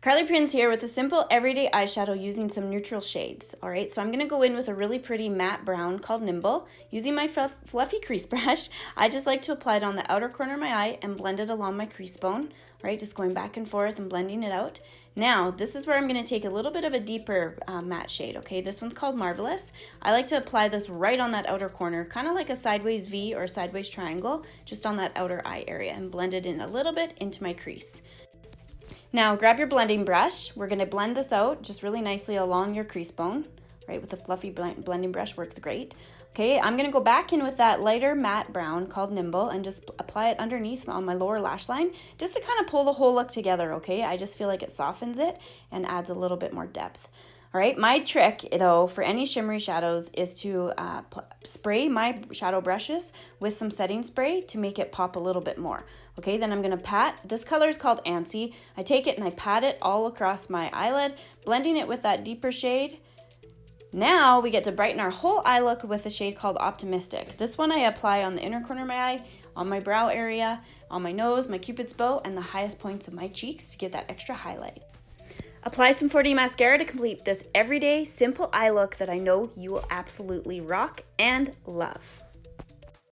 Carly Prince here with a simple everyday eyeshadow using some neutral shades. Alright, so I'm going to go in with a really pretty matte brown called Nimble. Using my fluffy crease brush, I just like to apply it on the outer corner of my eye and blend it along my crease bone. Alright, just going back and forth and blending it out. Now, this is where I'm going to take a little bit of a deeper matte shade, okay? This one's called Marvelous. I like to apply this right on that outer corner, kind of like a sideways V or sideways triangle, just on that outer eye area, and blend it in a little bit into my crease. Now grab your blending brush. We're going to blend this out just really nicely along your crease bone, right? With a fluffy blending brush works great. Okay, I'm going to go back in with that lighter matte brown called Nimble and just apply it underneath on my lower lash line just to kind of pull the whole look together, okay? I just feel like it softens it and adds a little bit more depth. All right, my trick though for any shimmery shadows is to spray my shadow brushes with some setting spray to make it pop a little bit more. Okay, then I'm gonna pat, this color is called Antsy. I take it and I pat it all across my eyelid, blending it with that deeper shade. Now we get to brighten our whole eye look with a shade called Optimistic. This one I apply on the inner corner of my eye, on my brow area, on my nose, my cupid's bow, and the highest points of my cheeks to give that extra highlight. Apply some 4D mascara to complete this everyday simple eye look that I know you will absolutely rock and love.